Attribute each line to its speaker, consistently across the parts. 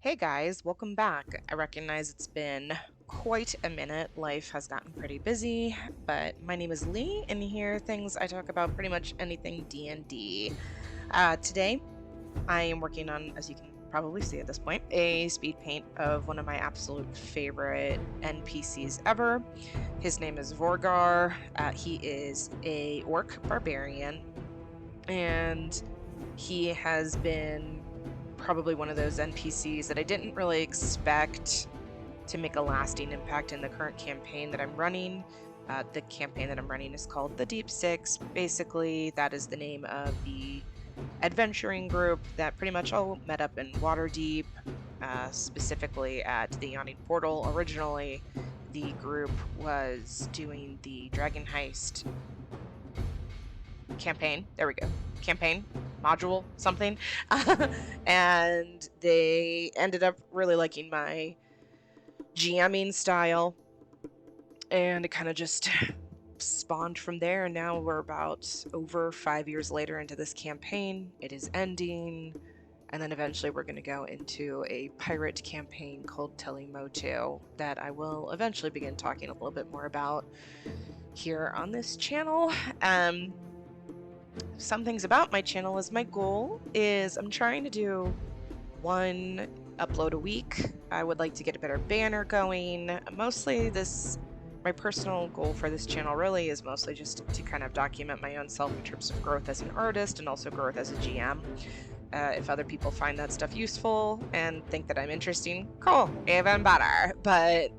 Speaker 1: Hey guys, welcome back. I recognize it's been quite a minute. Life has gotten pretty busy, but my name is Lee, and here things I talk about pretty much anything D&D. Today, I am working on, as you can probably see at this point, a speed paint of one of my absolute favorite NPCs ever. His name is Vorgar. He is a orc barbarian, and he has been probably one of those NPCs that I didn't really expect to make a lasting impact in the current campaign that I'm running. The campaign that I'm running is called the Deep Six. Basically, that is the name of the adventuring group that pretty much all met up in Waterdeep, specifically at the Yawning Portal. Originally, the group was doing the Dragon Heist campaign. There we go. Campaign module something. And they ended up really liking my GMing style, and it kind of just spawned from there. And now we're about over 5 years later into this campaign. It is ending, and then eventually we're going to go into a pirate campaign called Telimotu that I will eventually begin talking a little bit more about here on this channel. Some things about my channel is my goal is I'm trying to do one upload a week. I would like to get a better banner going. Mostly my personal goal for this channel really is mostly just to kind of document my own self in terms of growth as an artist and also growth as a GM. If other people find that stuff useful and think that I'm interesting, cool, even better. But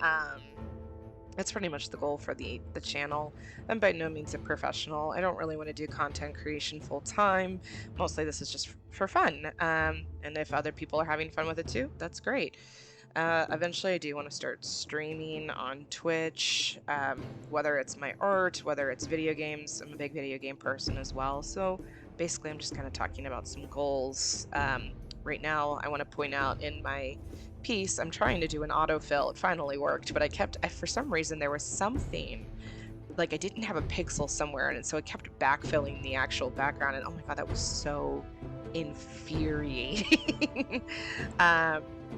Speaker 1: that's pretty much the goal for the channel. I'm by no means a professional. I don't really want to do content creation full time. Mostly this is just for fun. And if other people are having fun with it too, that's great. Eventually I do want to start streaming on Twitch, whether it's my art, whether it's video games. I'm a big video game person as well. So basically I'm just kind of talking about some goals. Right now I want to point out in my piece I'm trying to do an autofill. It finally worked, but for some reason there was something, like I didn't have a pixel somewhere, and so it kept backfilling the actual background, and oh my god, that was so infuriating.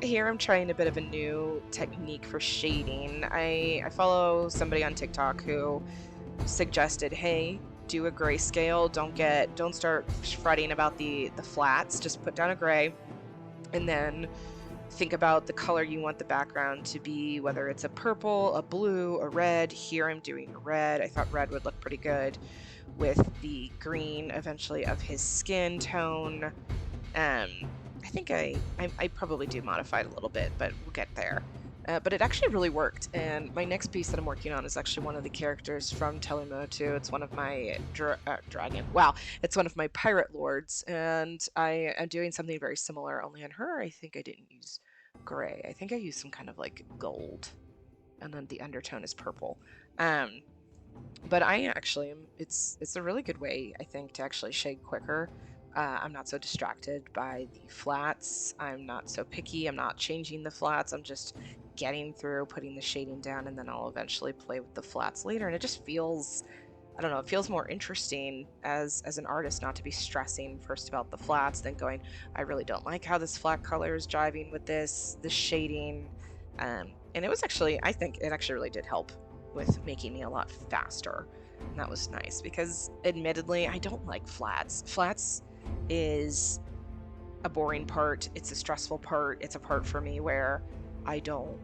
Speaker 1: Here I'm trying a bit of a new technique for shading. I follow somebody on TikTok who suggested, hey, do a grayscale. Don't start fretting about the flats. Just put down a gray, and then think about the color you want the background to be, whether it's a purple, a blue, a red. Here I'm doing a red. I thought red would look pretty good with the green eventually of his skin tone. I think I probably do modify it a little bit, but we'll get there. But it actually really worked, and my next piece that I'm working on is actually one of the characters from Telimotu. It's one of my it's one of my pirate lords, and I am doing something very similar, only on her I think I didn't use gray. I think I used some kind of like gold, and then the undertone is purple. But I actually am, it's a really good way, I think, to actually shade quicker. I'm not so distracted by the flats. I'm not so picky. I'm not changing the flats. I'm just getting through, putting the shading down, and then I'll eventually play with the flats later. And it just feels, I don't know, it feels more interesting as an artist not to be stressing first about the flats, then going, I really don't like how this flat color is jiving with this shading. And it was actually, I think it actually really did help with making me a lot faster. And that was nice because admittedly, I don't like flats. Flats is a boring part. It's a stressful part. It's a part for me where I don't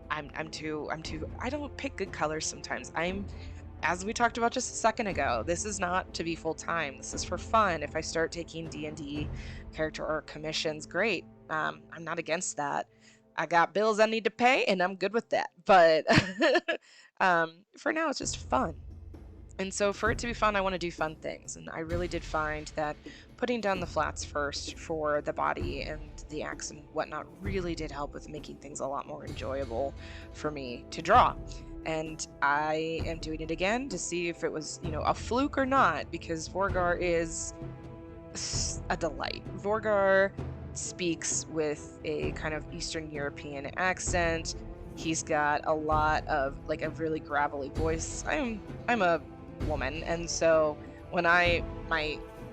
Speaker 1: I don't pick good colors sometimes. As we talked about just a second ago, this is not to be full time. This is for fun. If I start taking D&D character art commissions, great. I'm not against that. I got bills I need to pay, and I'm good with that. But for now, it's just fun. And so for it to be fun, I want to do fun things. And I really did find that putting down the flats first for the body and the axe and whatnot really did help with making things a lot more enjoyable for me to draw. And I am doing it again to see if it was, a fluke or not, because Vorgar is a delight. Vorgar speaks with a kind of Eastern European accent. He's got a lot of like a really gravelly voice. I'm a woman, and so when my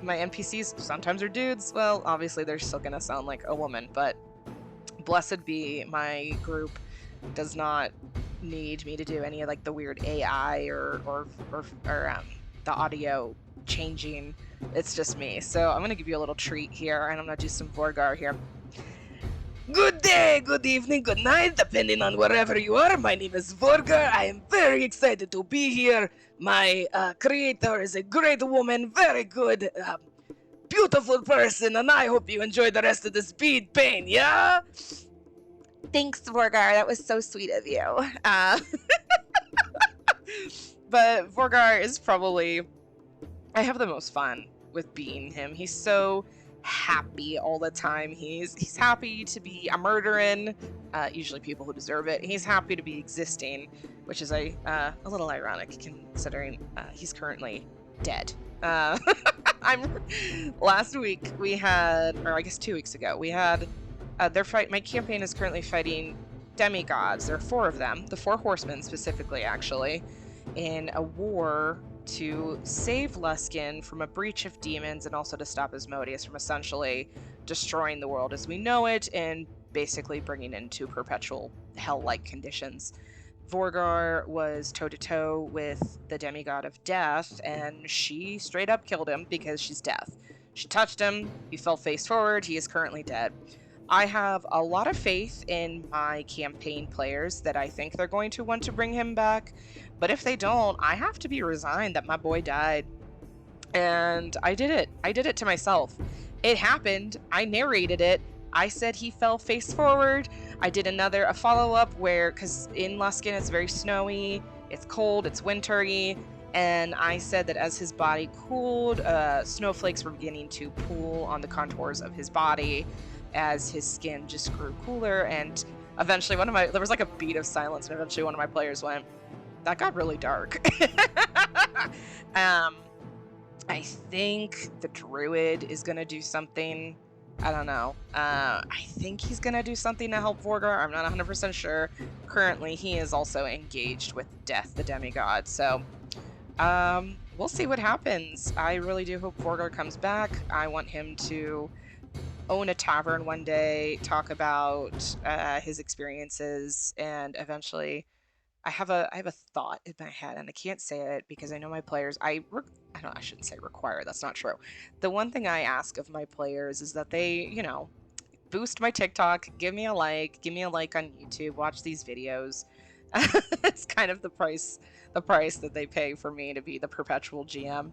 Speaker 1: NPCs sometimes are dudes, well, obviously they're still gonna sound like a woman, but blessed be my group does not need me to do any of like the weird AI or the audio changing. It's just me. So I'm gonna give you a little treat here, and I'm gonna do some Vorgar here. Good day, good evening, good night, depending on wherever you are. My name is Vorgar. I am very excited to be here. My creator is a great woman, very good, beautiful person, and I hope you enjoy the rest of this bead pain, yeah? Thanks, Vorgar. That was so sweet of you. But Vorgar is probably... I have the most fun with being him. He's so happy all the time. He's happy to be a murdering, usually people who deserve it. He's happy to be existing, which is a little ironic considering he's currently dead. Last week we had, or I guess 2 weeks ago, we had their fight. My campaign is currently fighting demigods. There are 4 of them, the 4 horsemen specifically, actually, in a war to save Luskin from a breach of demons and also to stop Asmodeus from essentially destroying the world as we know it and basically bringing into perpetual hell-like conditions. Vorgar was toe-to-toe with the demigod of death, and she straight up killed him because she's death. She touched him, he fell face forward, he is currently dead. I have a lot of faith in my campaign players that I think they're going to want to bring him back, but if they don't, I have to be resigned that my boy died. And I did it. I did it to myself. It happened. I narrated it. I said he fell face forward. I did a follow-up where, because in Luskin it's very snowy, it's cold, it's wintry, and I said that as his body cooled, snowflakes were beginning to pool on the contours of his body as his skin just grew cooler, and eventually there was like a beat of silence, and eventually one of my players went, that got really dark. I think the druid is gonna do something. I don't know. I think he's gonna do something to help Vorgar. I'm not 100% sure. Currently, he is also engaged with Death, the demigod. So, we'll see what happens. I really do hope Vorgar comes back. I want him to own a tavern one day, talk about his experiences, and eventually I have a thought in my head, and I can't say it because I know my players. I shouldn't say require. That's not true. The one thing I ask of my players is that they, boost my TikTok, give me a like on YouTube, watch these videos. It's kind of the price that they pay for me to be the perpetual GM.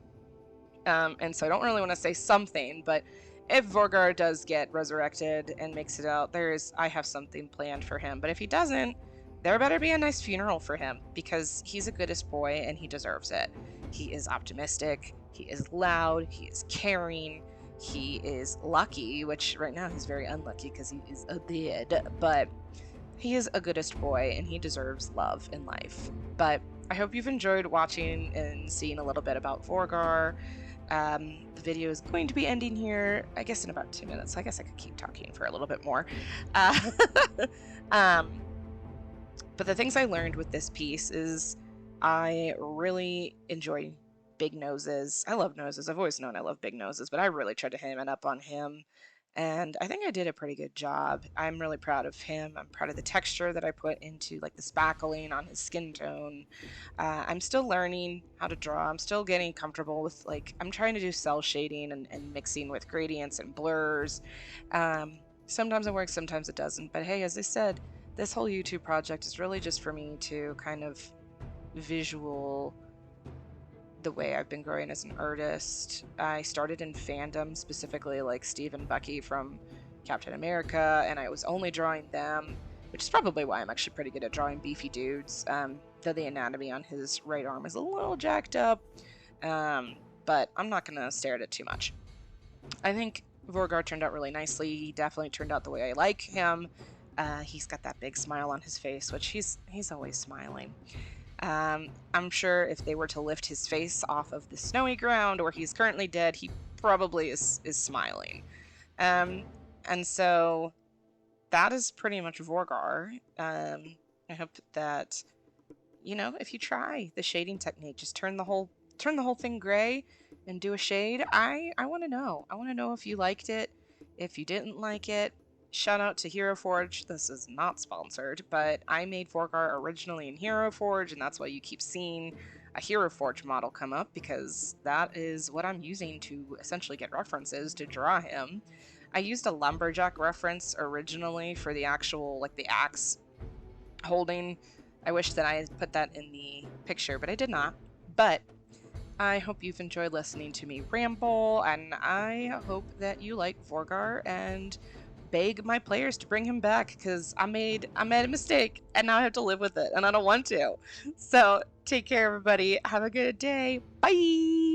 Speaker 1: And so I don't really want to say something, but if Vorgar does get resurrected and makes it out, I have something planned for him. But if he doesn't, there better be a nice funeral for him because he's a goodest boy and he deserves it. He is optimistic, he is loud, he is caring, he is lucky, which right now he's very unlucky because he is dead, but he is a goodest boy and he deserves love in life. But I hope you've enjoyed watching and seeing a little bit about Vorgar. The video is going to be ending here, I guess in about 2 minutes. I guess I could keep talking for a little bit more. But the things I learned with this piece is I really enjoy big noses. I love noses. I've always known I love big noses, but I really tried to ham it up on him. And I think I did a pretty good job. I'm really proud of him. I'm proud of the texture that I put into like the spackling on his skin tone. I'm still learning how to draw. I'm still getting comfortable with I'm trying to do cell shading and mixing with gradients and blurs. Sometimes it works, sometimes it doesn't. But hey, as I said, this whole YouTube project is really just for me to kind of visual the way I've been growing as an artist. I started in fandom, specifically like Steve and Bucky from Captain America, and I was only drawing them, which is probably why I'm actually pretty good at drawing beefy dudes, though the anatomy on his right arm is a little jacked up, but I'm not going to stare at it too much. I think Vorgar turned out really nicely. He definitely turned out the way I like him. He's got that big smile on his face, which he's always smiling. I'm sure if they were to lift his face off of the snowy ground where he's currently dead, he probably is smiling. And so that is pretty much Vorgar. I hope that, if you try the shading technique, just turn the whole thing gray and do a shade. I want to know. I want to know if you liked it, if you didn't like it. Shout out to HeroForge. This is not sponsored, but I made Vorgar originally in HeroForge, and that's why you keep seeing a HeroForge model come up, because that is what I'm using to essentially get references to draw him. I used a lumberjack reference originally for the actual, like, the axe holding. I wish that I had put that in the picture, but I did not. But I hope you've enjoyed listening to me ramble, and I hope that you like Vorgar and beg my players to bring him back, because I made a mistake and now I have to live with it and I don't want to. So take care, everybody. Have a good day. Bye.